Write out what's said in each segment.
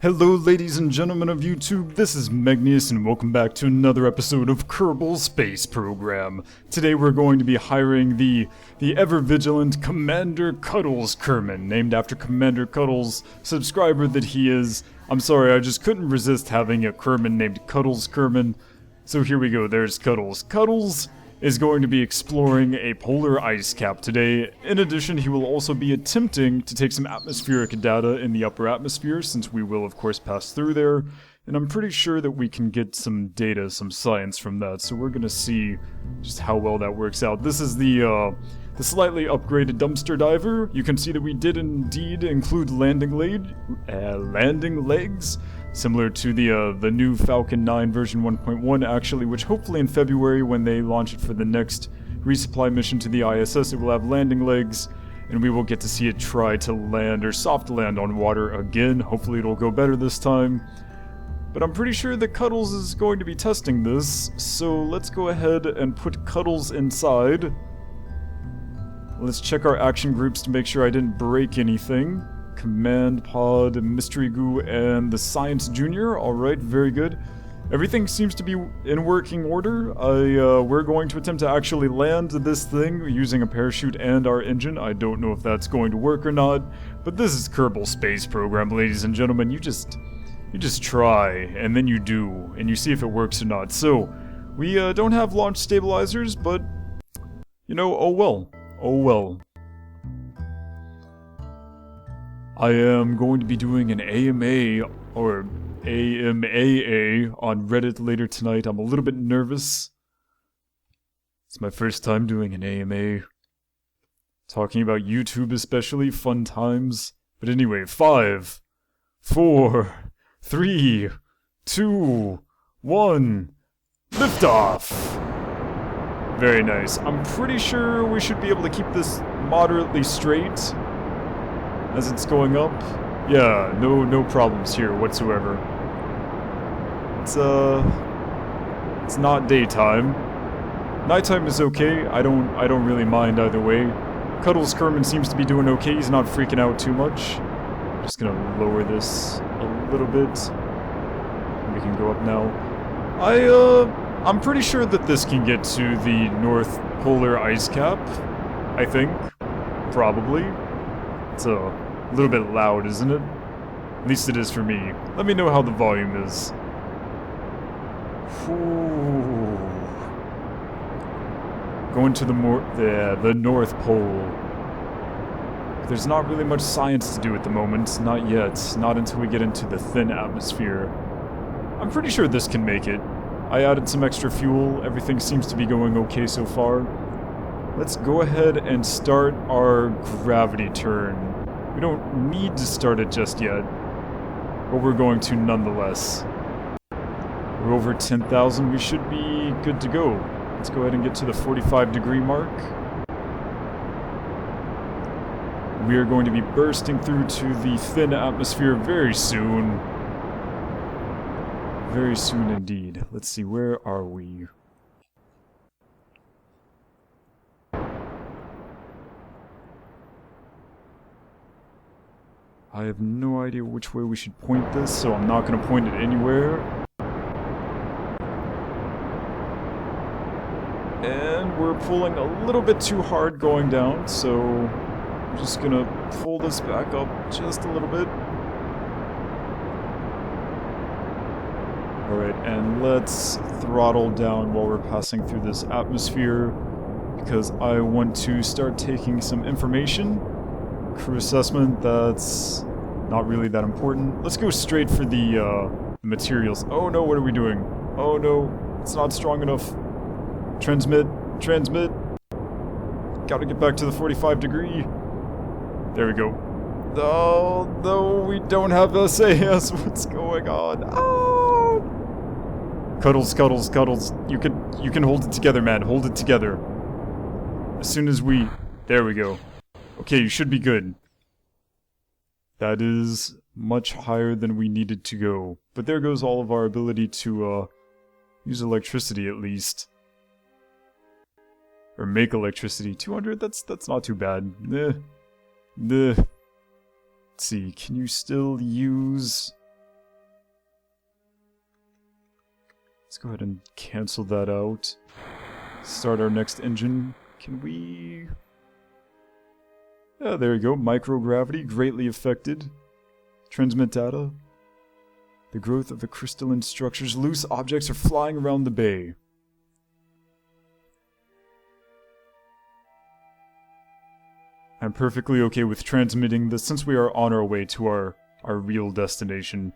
Hello ladies and gentlemen of YouTube, this is Megneous and welcome back to another episode of Kerbal Space Program. Today we're going to be hiring the ever-vigilant Commander Cuddles Kerman, named after Commander Cuddles, subscriber that he is. I'm sorry, I just couldn't resist having a Kerman named Cuddles Kerman. So here we go, there's Cuddles. Cuddles is going to be exploring a polar ice cap today. In addition, he will also be attempting to take some atmospheric data in the upper atmosphere, since we will of course pass through there, and I'm pretty sure that we can get some data, some science from that, so we're gonna see just how well that works out. This is the slightly upgraded dumpster diver. You can see that we did indeed include landing legs, similar to the new Falcon 9 version 1.1 actually, which hopefully in February when they launch it for the next resupply mission to the ISS, it will have landing legs, and we will get to see it try to land, or soft land on water again. Hopefully it'll go better this time. But I'm pretty sure that Cuddles is going to be testing this, so let's go ahead and put Cuddles inside. Let's check our action groups to make sure I didn't break anything. Command Pod, Mystery Goo, and the Science Junior. Alright, very good. Everything seems to be in working order. We're going to attempt to actually land this thing using a parachute and our engine. I don't know if that's going to work or not, but this is Kerbal Space Program, ladies and gentlemen. You just try, and then you do, and you see if it works or not. So, we don't have launch stabilizers, but, you know, oh well. Oh well. I am going to be doing an AMA, or AMAA, on Reddit later tonight. I'm a little bit nervous. It's my first time doing an AMA. Talking about YouTube especially, fun times. But anyway, 5, 4, 3, 2, 1, liftoff! Very nice. I'm pretty sure we should be able to keep this moderately straight as it's going up. Yeah, no problems here whatsoever. It's not daytime. Nighttime is okay. I don't really mind either way. Cuddles Kerman seems to be doing okay. He's not freaking out too much. Just gonna lower this a little bit. We can go up now. I'm pretty sure that this can get to the North Polar Ice Cap, I think. Probably. It's a little bit loud, isn't it? At least it is for me. Let me know how the volume is. Ooh. Going to the North Pole. There's not really much science to do at the moment. Not yet. Not until we get into the thin atmosphere. I'm pretty sure this can make it. I added some extra fuel, everything seems to be going okay so far. Let's go ahead and start our gravity turn. We don't need to start it just yet, but we're going to nonetheless. We're over 10,000, we should be good to go. Let's go ahead and get to the 45-degree mark. We are going to be bursting through to the thin atmosphere very soon. Very soon indeed. Let's see, where are we? I have no idea which way we should point this, so I'm not going to point it anywhere. And we're pulling a little bit too hard going down, so I'm just going to pull this back up just a little bit. Alright, and let's throttle down while we're passing through this atmosphere, because I want to start taking some information. Crew assessment, that's not really that important. Let's go straight for the materials. Oh no, what are we doing? Oh no, it's not strong enough. Transmit. Gotta get back to the 45-degree. There we go. Oh, no, we don't have SAS. What's going on? Oh! Cuddles. You can hold it together, man. Hold it together. As soon as we... There we go. Okay, you should be good. That is much higher than we needed to go. But there goes all of our ability to, use electricity at least. Or make electricity. 200? That's not too bad. Let's see, can you still use... go ahead and cancel that out. Start our next engine. Can we... Yeah, there you go. Microgravity, greatly affected. Transmit data. The growth of the crystalline structures. Loose objects are flying around the bay. I'm perfectly okay with transmitting this since we are on our way to our real destination.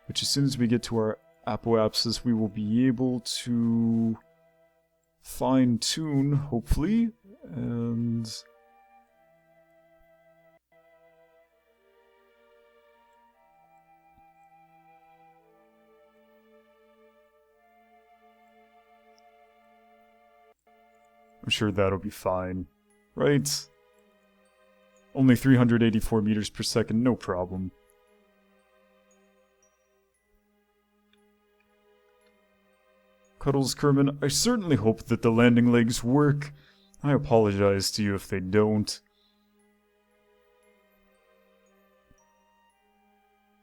Which as soon as we get to our apoapsis, we will be able to fine-tune, hopefully, and... I'm sure that'll be fine, right? Only 384 meters per second, no problem. Cuddles Kerman, I certainly hope that the landing legs work. I apologize to you if they don't.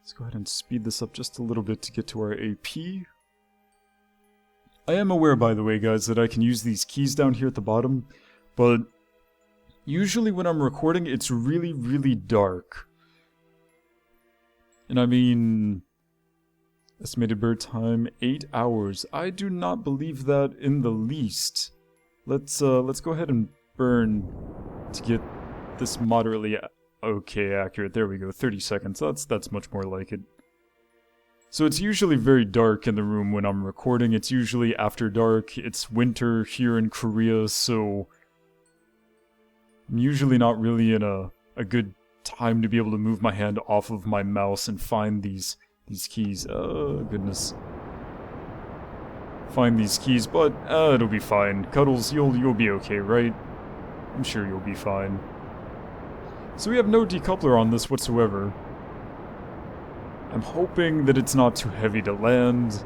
Let's go ahead and speed this up just a little bit to get to our AP. I am aware, by the way, guys, that I can use these keys down here at the bottom, but usually when I'm recording, it's really, really dark. And I mean... Estimated bird time, 8 hours. I do not believe that in the least. Let's go ahead and burn to get this moderately okay accurate. There we go, 30 seconds. That's much more like it. So it's usually very dark in the room when I'm recording. It's usually after dark. It's winter here in Korea, so I'm usually not really in a good time to be able to move my hand off of my mouse and find these keys. Oh, goodness. Find these keys, but it'll be fine. Cuddles, you'll be okay, right? I'm sure you'll be fine. So we have no decoupler on this whatsoever. I'm hoping that it's not too heavy to land.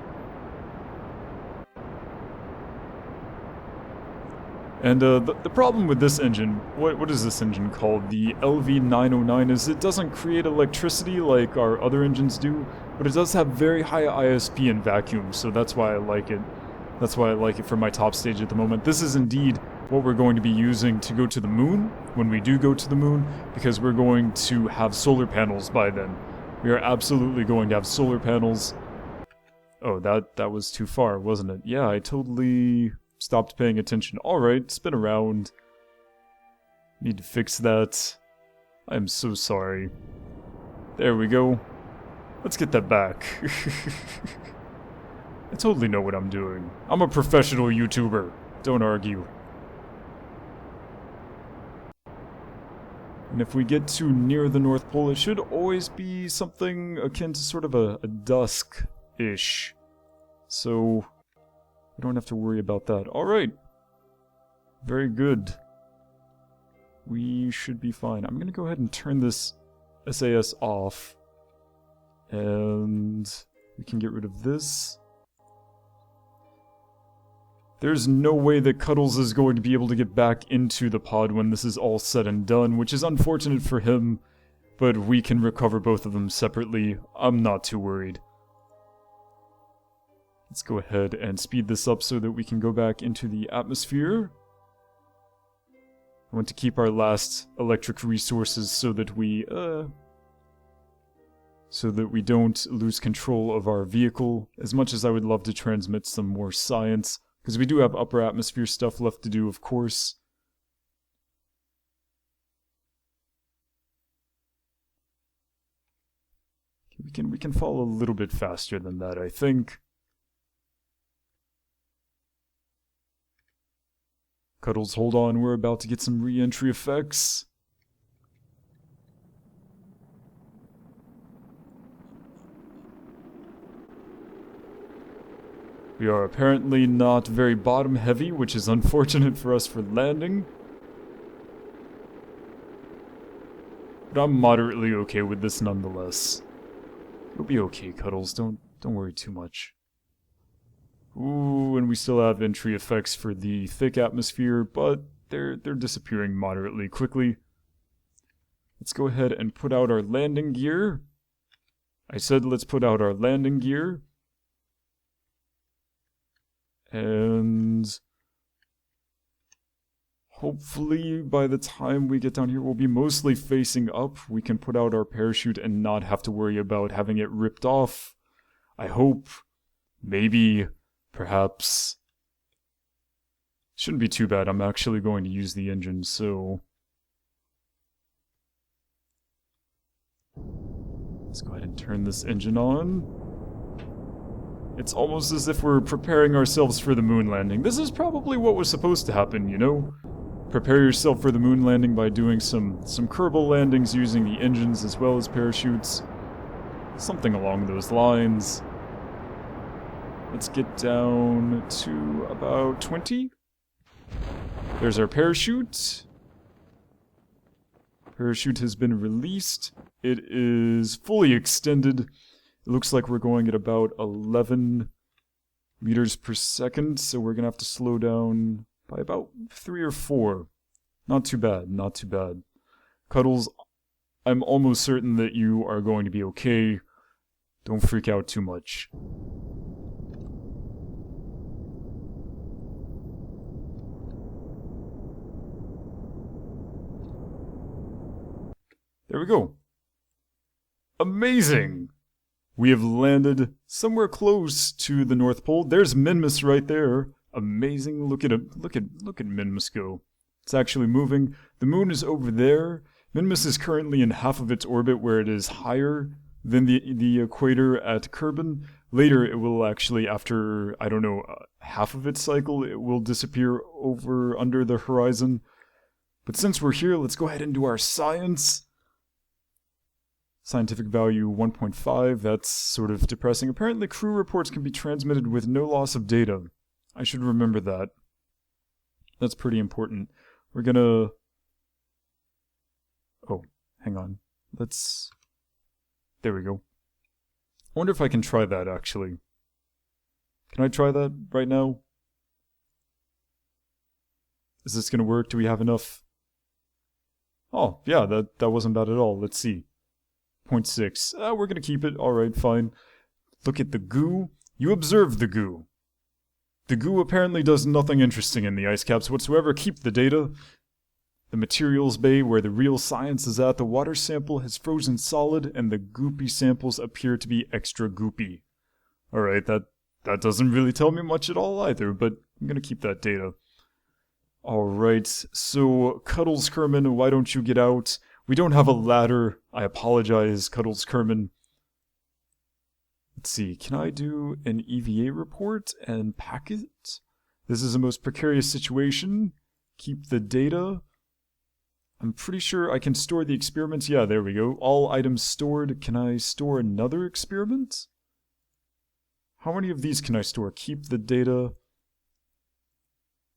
And the problem with this engine, what is this engine called? The LV909, is it doesn't create electricity like our other engines do, but it does have very high ISP and vacuum, so that's why I like it. That's why I like it for my top stage at the moment. This is indeed what we're going to be using to go to the moon, when we do go to the moon, because we're going to have solar panels by then. We are absolutely going to have solar panels. Oh, that was too far, wasn't it? Yeah, I totally stopped paying attention. Alright, spin around. Need to fix that. I am so sorry. There we go. Let's get that back. I totally know what I'm doing. I'm a professional YouTuber. Don't argue. And if we get too near the North Pole, it should always be something akin to sort of a dusk-ish. So we don't have to worry about that. Alright. Very good. We should be fine. I'm gonna go ahead and turn this SAS off. And we can get rid of this. There's no way that Cuddles is going to be able to get back into the pod when this is all said and done, which is unfortunate for him, but we can recover both of them separately. I'm not too worried. Let's go ahead and speed this up so that we can go back into the atmosphere. I want to keep our last electric resources so that we don't lose control of our vehicle, as much as I would love to transmit some more science. Because we do have upper atmosphere stuff left to do, of course. We can fall a little bit faster than that, I think. Cuddles, hold on, we're about to get some re-entry effects. We are apparently not very bottom heavy, which is unfortunate for us for landing. But I'm moderately okay with this nonetheless. You'll be okay, Cuddles, don't worry too much. Ooh, and we still have entry effects for the thick atmosphere, but they're disappearing moderately quickly. Let's go ahead and put out our landing gear. I said let's put out our landing gear. And hopefully by the time we get down here, we'll be mostly facing up. We can put out our parachute and not have to worry about having it ripped off. I hope. Maybe. Perhaps. Shouldn't be too bad. I'm actually going to use the engine, so... let's go ahead and turn this engine on. It's almost as if we're preparing ourselves for the moon landing. This is probably what was supposed to happen, you know? Prepare yourself for the moon landing by doing some Kerbal landings using the engines as well as parachutes. Something along those lines. Let's get down to about 20. There's our parachute. Parachute has been released. It is fully extended. It looks like we're going at about 11 meters per second, so we're going to have to slow down by about 3 or 4. Not too bad, not too bad. Cuddles, I'm almost certain that you are going to be okay. Don't freak out too much. There we go. Amazing! We have landed somewhere close to the North Pole. There's Megneous right there. Amazing. Look at him. Look at Megneous go. It's actually moving. The moon is over there. Megneous is currently in half of its orbit where it is higher than the equator at Kerbal. Later it will actually, after, I don't know, half of its cycle, it will disappear over under the horizon. But since we're here, let's go ahead and do our science. Scientific value 1.5, that's sort of depressing. Apparently crew reports can be transmitted with no loss of data. I should remember that. That's pretty important. We're gonna... oh, hang on. Let's... there we go. I wonder if I can try that, actually. Can I try that right now? Is this gonna work? Do we have enough? Oh, yeah, that wasn't bad at all. Let's see. 0.6. We're gonna keep it. Alright, fine. Look at the goo. You observe the goo. The goo apparently does nothing interesting in the ice caps whatsoever. Keep the data. The materials bay where the real science is at. The water sample has frozen solid and the goopy samples appear to be extra goopy. Alright, that doesn't really tell me much at all either, but I'm gonna keep that data. Alright, so Cuddles Kerman, why don't you get out? We don't have a ladder. I apologize, Cuddles Kerman. Let's see, can I do an EVA report and pack it? This is a most precarious situation. Keep the data. I'm pretty sure I can store the experiments. Yeah, there we go. All items stored. Can I store another experiment? How many of these can I store? Keep the data.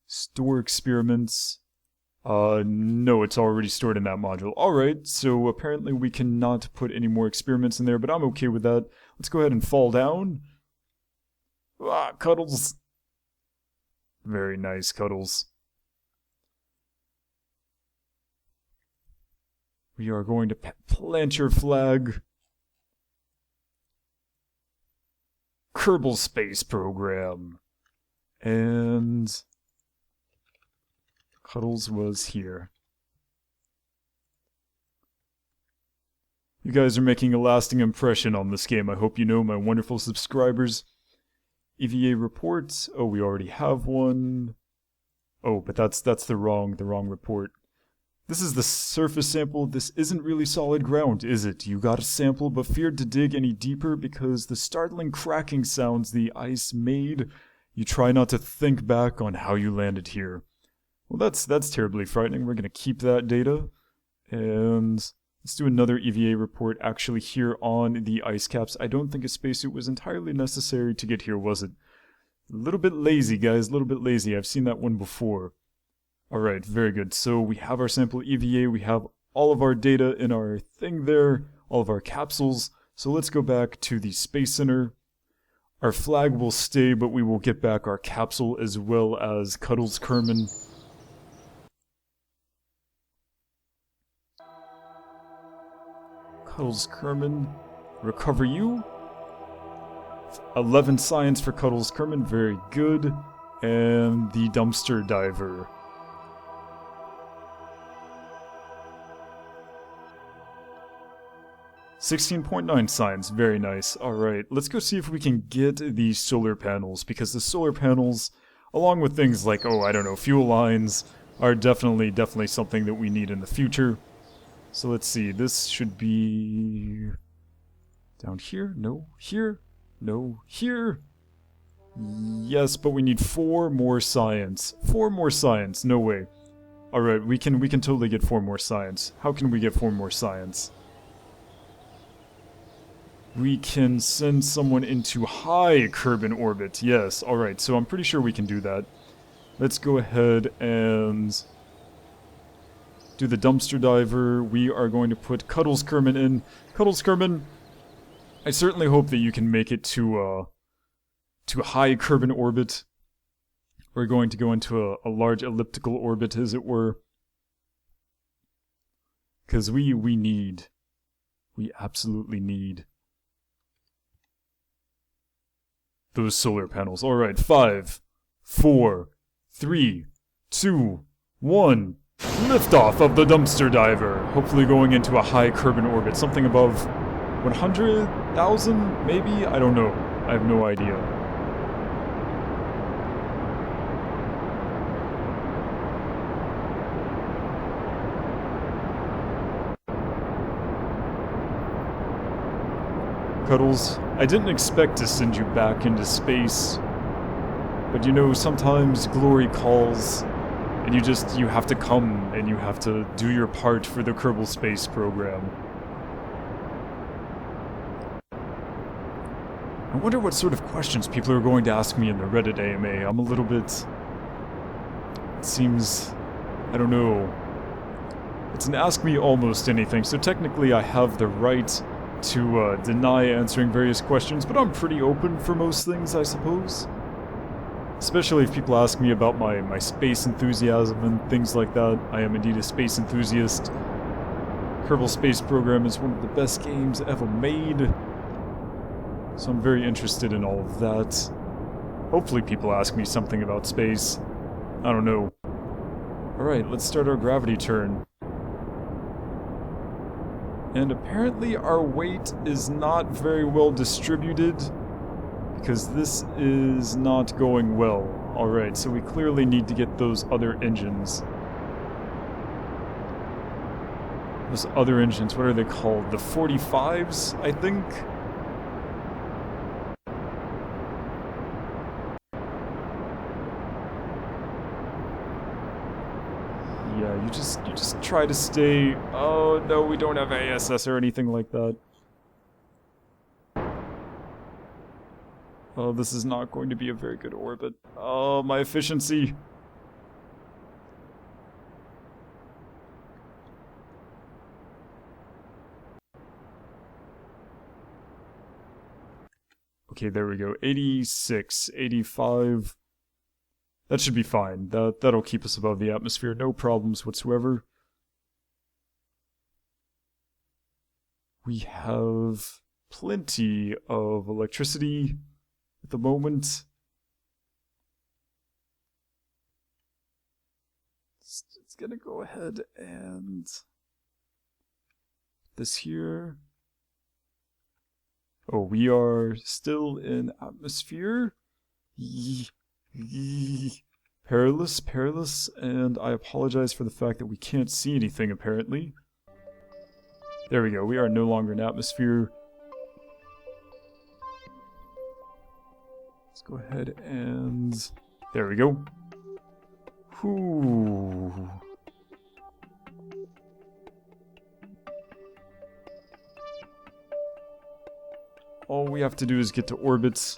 Store experiments. No, it's already stored in that module. Alright, so apparently we cannot put any more experiments in there, but I'm okay with that. Let's go ahead and fall down. Ah, Cuddles. Very nice, Cuddles. We are going to plant your flag. Kerbal Space Program. And... Cuddles was here. You guys are making a lasting impression on this game. I hope you know, my wonderful subscribers. EVA reports. Oh, we already have one. Oh, but that's the wrong report. This is the surface sample. This isn't really solid ground, is it? You got a sample, but feared to dig any deeper because the startling cracking sounds the ice made. You try not to think back on how you landed here. Well, that's terribly frightening. We're going to keep that data. And let's do another EVA report actually here on the ice caps. I don't think a spacesuit was entirely necessary to get here, was it? A little bit lazy, guys. A little bit lazy. I've seen that one before. Alright, very good. So we have our sample EVA. We have all of our data in our thing there. All of our capsules. So let's go back to the Space Center. Our flag will stay, but we will get back our capsule as well as Cuddles Kerman. Cuddles Kerman, recover you. 11 science for Cuddles Kerman, very good. and the dumpster diver. $16.9 science, very nice. Alright, let's go see if we can get the solar panels, because the solar panels, along with things like, oh, I don't know, fuel lines, are definitely something that we need in the future. So let's see, this should be... down here? No. Here? No. Here? Yes, but we need 4 more science. 4 more science, no way. Alright, we can totally get 4 more science. How can we get 4 more science? We can send someone into high Kerbal orbit. Yes, alright, so I'm pretty sure we can do that. Let's go ahead and do the dumpster diver. We are going to put Cuddles Kerman in. Cuddles Kerman, I certainly hope that you can make it to high Kerbal orbit. We're going to go into a large elliptical orbit, as it were. Because we absolutely need those solar panels. Alright, 5, 4, 3, 2, 1. Liftoff of the dumpster diver. Hopefully going into a high Kerbal orbit. Something above 100,000, maybe? I don't know. I have no idea. Cuddles, I didn't expect to send you back into space, but you know, sometimes glory calls, and you have to come, and you have to do your part for the Kerbal Space Program. I wonder what sort of questions people are going to ask me in the Reddit AMA. I'm a little bit... It seems... I don't know. It's an ask me almost anything, so technically I have the right to deny answering various questions, but I'm pretty open for most things, I suppose. Especially if people ask me about my space enthusiasm and things like that. I am indeed a space enthusiast. Kerbal Space Program is one of the best games ever made. So I'm very interested in all of that. Hopefully people ask me something about space. I don't know. Alright, let's start our gravity turn. And apparently our weight is not very well distributed, because this is not going well. Alright, so we clearly need to get those other engines. Those other engines, what are they called? The 45s, I think? Yeah, you just try to stay... Oh, no, we don't have ASS or anything like that. Oh, this is not going to be a very good orbit. Oh, my efficiency. Okay, there we go. 86, 85... That should be fine. That'll keep us above the atmosphere. No problems whatsoever. We have plenty of electricity at the moment. It's gonna go ahead and... this here. Oh, we are still in atmosphere. Perilous, and I apologize for the fact that we can't see anything, apparently. There we go, we are no longer in atmosphere. Let's go ahead and... there we go. Whew. All we have to do is get to orbit.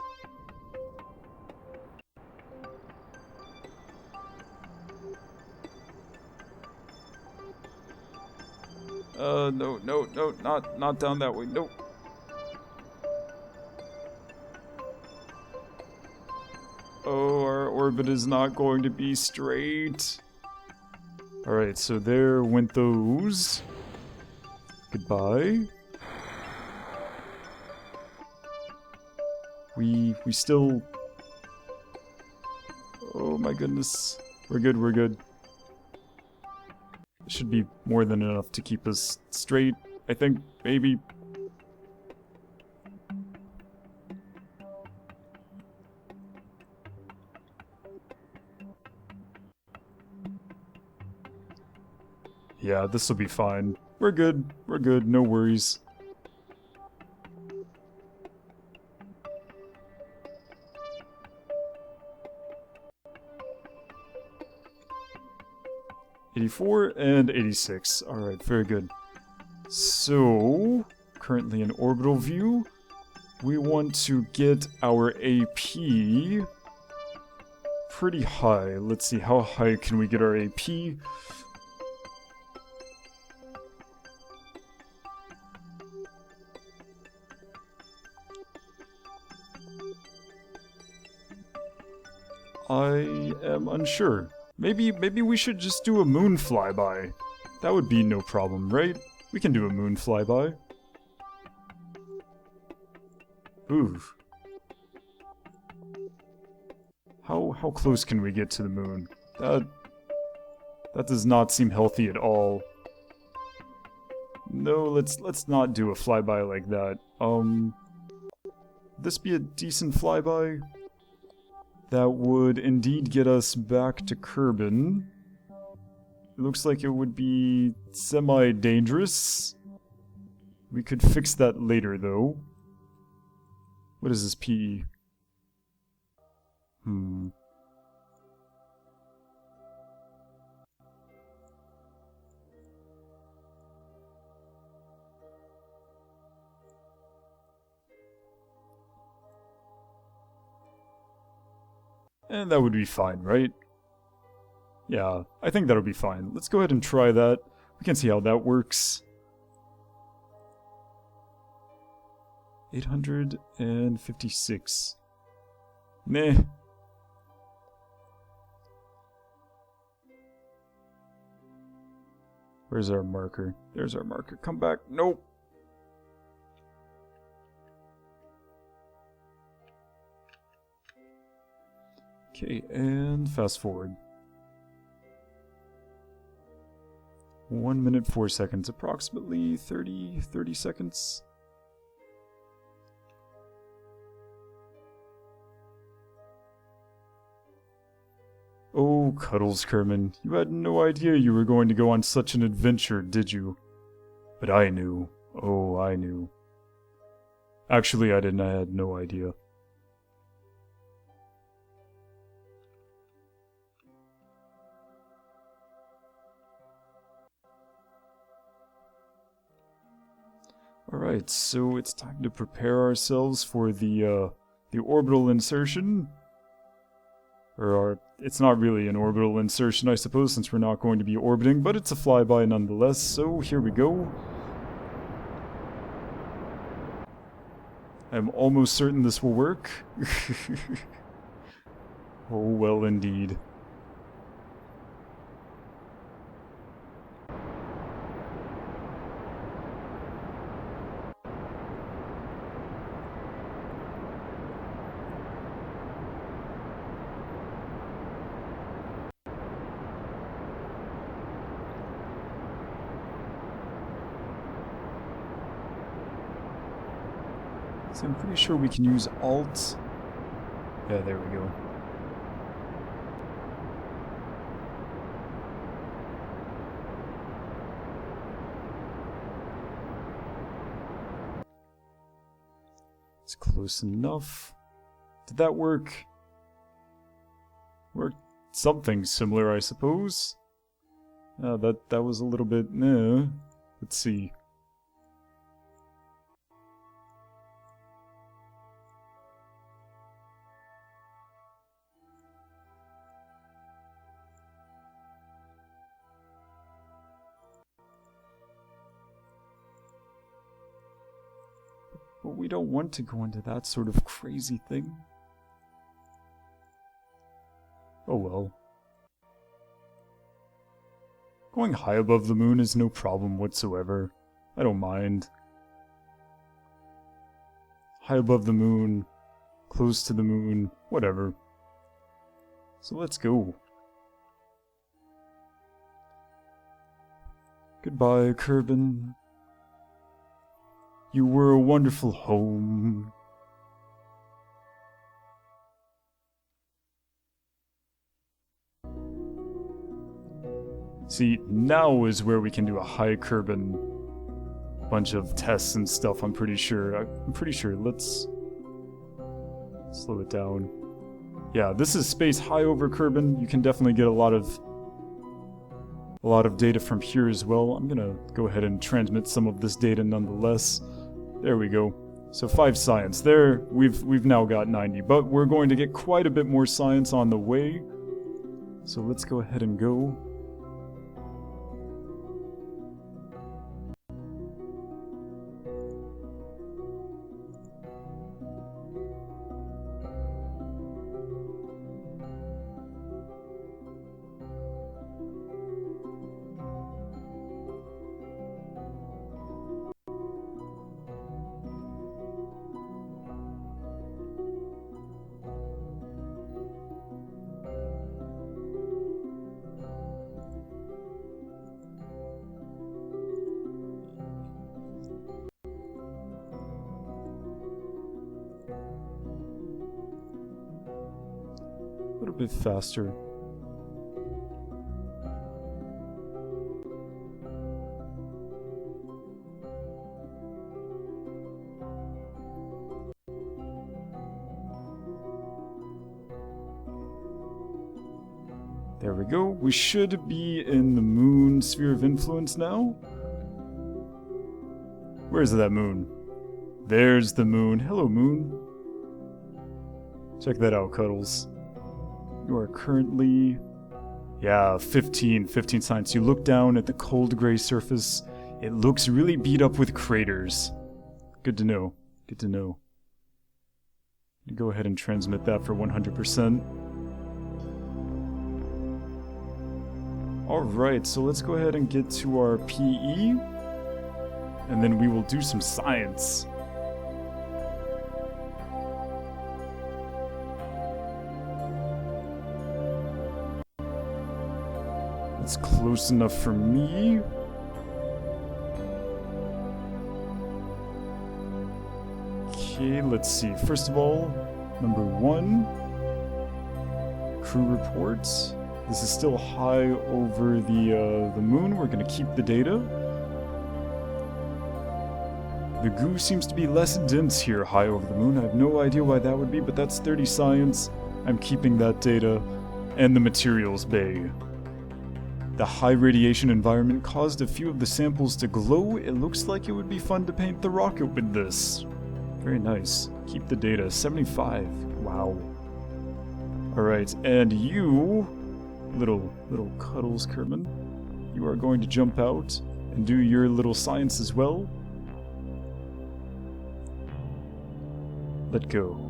No, not down that way, nope. Oh, our orbit is not going to be straight. Alright, so there went those. Goodbye. We still... Oh, my goodness. We're good, we're good. Should be more than enough to keep us straight, I think, maybe. Yeah, this will be fine. We're good, no worries. '84 and 86. Alright, very good. So, currently in orbital view, we want to get our AP pretty high. Let's see, how high can we get our AP? I am unsure. Maybe we should just do a moon flyby. That would be no problem, right? We can do a moon flyby. Ooh. How close can we get to the moon? That does not seem healthy at all. No, let's not do a flyby like that. This be a decent flyby? That would indeed get us back to Kerbal. It looks like it would be semi-dangerous. We could fix that later, though. What is this PE? And that would be fine, right? Yeah, I think that'll be fine. Let's go ahead and try that. We can see how that works. 856. Meh. Where's our marker? There's our marker. Come back. Nope. Okay, and fast forward. 1 minute 4 seconds, approximately 30 seconds. Oh, Cuddles Kerman, you had no idea you were going to go on such an adventure, did you? But I knew. Oh, I knew. Actually, I didn't. I had no idea. Alright, so it's time to prepare ourselves for the orbital insertion. It's not really an orbital insertion, I suppose, since we're not going to be orbiting, but it's a flyby nonetheless, so here we go. I'm almost certain this will work. Oh, well, indeed. So I'm pretty sure we can use Alt. Yeah, there we go. It's close enough. Did that work? Worked something similar, I suppose. That was a little bit. Let's see. But we don't want to go into that sort of crazy thing. Oh well. Going high above the moon is no problem whatsoever. I don't mind. High above the moon, close to the moon, whatever. So let's go. Goodbye, Kerbal. You were a wonderful home. See, now is where we can do a high Kerbal bunch of tests and stuff, I'm pretty sure. Let's slow it down. Yeah, this is space high over Kerbal. You can definitely get a lot of data from here as well. I'm gonna go ahead and transmit some of this data nonetheless. There we go. So 5 science. There, we've now got 90, but we're going to get quite a bit more science on the way. So let's go ahead and go. A little bit faster. There we go. We should be in the moon sphere of influence now. Where's that moon? There's the moon. Hello, moon. Check that out, Cuddles. You are currently... yeah, 15 science. You look down at the cold gray surface. It looks really beat up with craters. Good to know. Good to know. Go ahead and transmit that for 100%. Alright, so let's go ahead and get to our PE. And then we will do some science. It's close enough for me. Okay, let's see. First of all, number 1. Crew reports. This is still high over the moon. We're gonna keep the data. The goo seems to be less dense here high over the moon. I have no idea why that would be, but that's 30 science. I'm keeping that data. And the materials bay. The high radiation environment caused a few of the samples to glow. It looks like it would be fun to paint the rocket with this. Very nice. Keep the data. 75. Wow. Alright, and you, little Cuddles Kerbal, you are going to jump out and do your little science as well. Let go.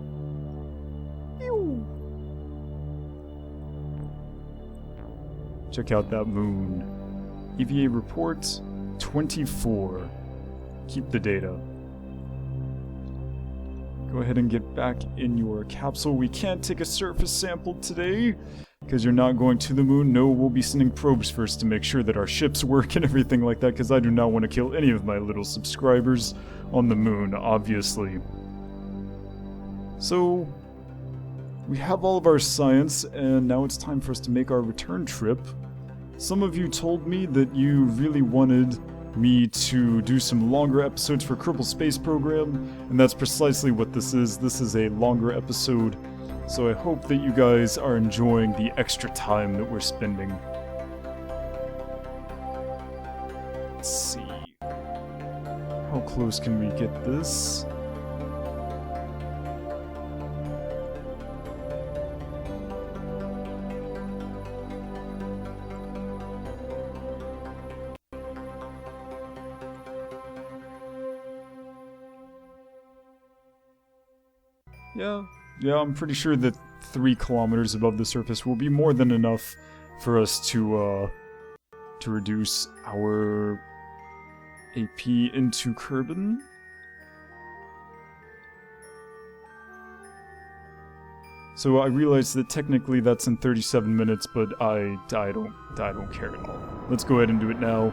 Check out that moon. EVA report 24. Keep the data. Go ahead and get back in your capsule. We can't take a surface sample today because you're not going to the moon. No, we'll be sending probes first to make sure that our ships work and everything like that, because I do not want to kill any of my little subscribers on the moon, obviously. So, we have all of our science, and now it's time for us to make our return trip. Some of you told me that you really wanted me to do some longer episodes for Kerbal Space Program, and that's precisely what this is. This is a longer episode, so I hope that you guys are enjoying the extra time that we're spending. Let's see. How close can we get this? Yeah, I'm pretty sure that 3 kilometers above the surface will be more than enough for us to reduce our AP into Kerbal. So I realize that technically that's in 37 minutes, but I don't care at all. Let's go ahead and do it now.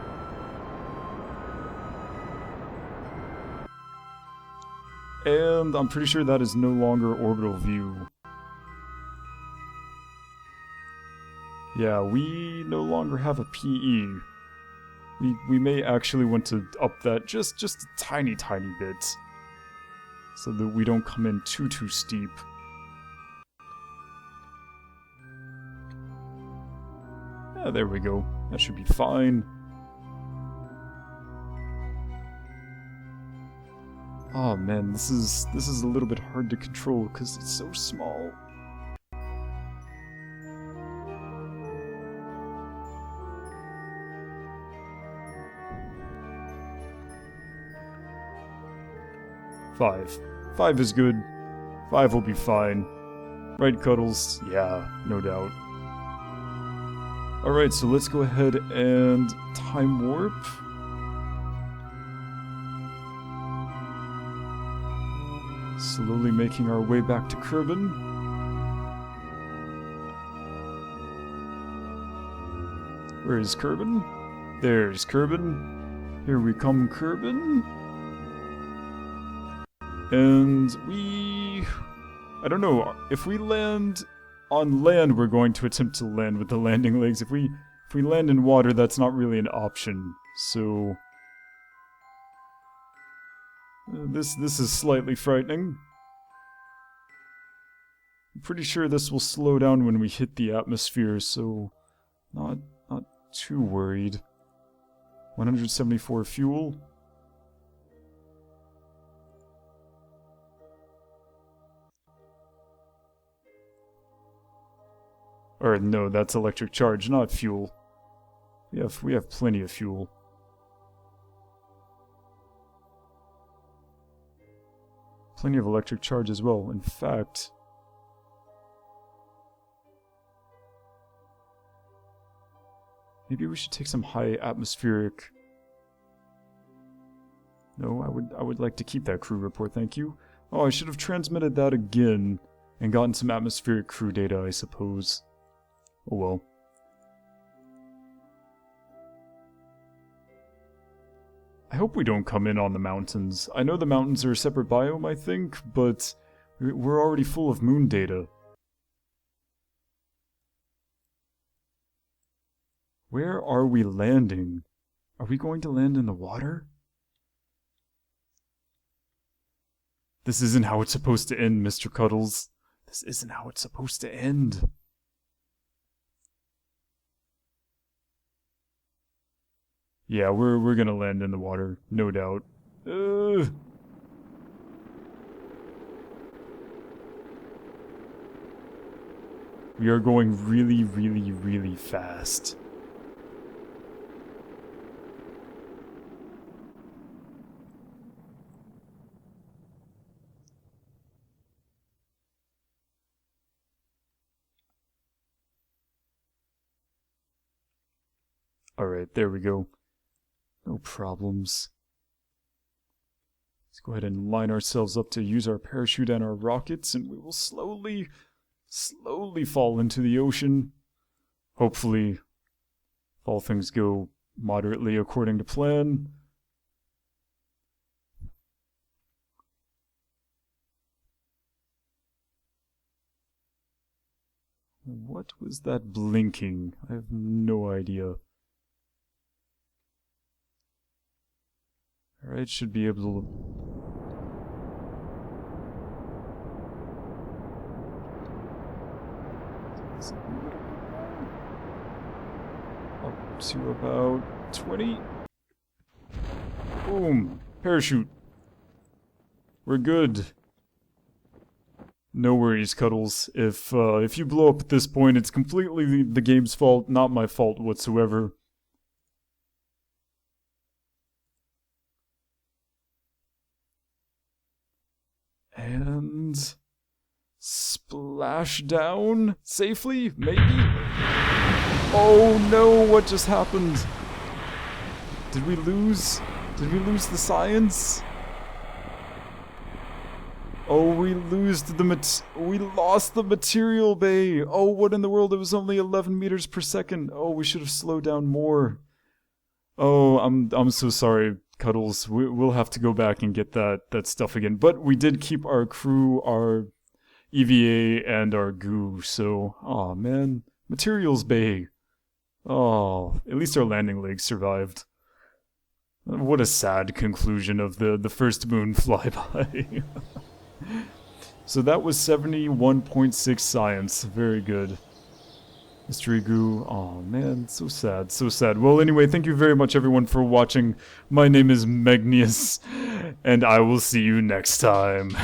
And I'm pretty sure that is no longer orbital view. Yeah, we no longer have a PE. We may actually want to up that just a tiny bit, so that we don't come in too steep. Yeah, there we go. That should be fine. Oh man, this is a little bit hard to control because it's so small. Five is good. 5 will be fine. Right, Cuddles? Yeah, no doubt. Alright, so let's go ahead and time warp. Slowly making our way back to Kerbal. Where is Kerbal? There's Kerbal. Here we come, Kerbal. And I don't know, if we land on land, we're going to attempt to land with the landing legs. If we land in water, that's not really an option. So this is slightly frightening. I'm pretty sure this will slow down when we hit the atmosphere, so not too worried. 174 fuel. Or no, that's electric charge, not fuel. We have plenty of fuel. Plenty of electric charge as well. In fact, maybe we should take some high atmospheric. No, I would like to keep that crew report, thank you. Oh, I should have transmitted that again and gotten some atmospheric crew data, I suppose. Oh well. I hope we don't come in on the mountains. I know the mountains are a separate biome, I think, but we're already full of moon data. Where are we landing? Are we going to land in the water? This isn't how it's supposed to end, Mr. Cuddles. This isn't how it's supposed to end. Yeah, we're gonna land in the water, no doubt. We are going really fast. Alright, there we go. No problems. Let's go ahead and line ourselves up to use our parachute and our rockets, and we will slowly fall into the ocean. Hopefully, if all things go moderately according to plan. What was that blinking? I have no idea. Alright, should be able to... Up to about 20. Boom! Parachute. We're good. No worries, Cuddles. If you blow up at this point, it's completely the game's fault, not my fault whatsoever. And splash down safely, maybe? Oh no, what just happened? Did we lose? Did we lose the science? Oh, we lost the material bay. Oh, what in the world? It was only 11 meters per second. Oh, we should have slowed down more. Oh, I'm so sorry, Cuddles. We'll have to go back and get that stuff again. But we did keep our crew, our EVA, and our goo. So, oh man, materials bay. Oh, at least our landing legs survived. What a sad conclusion of the first moon flyby. So that was 71.6 science. Very good. Mystery goo. Oh man, so sad, so sad. Well, anyway, thank you very much everyone for watching. My name is Megneous, and I will see you next time.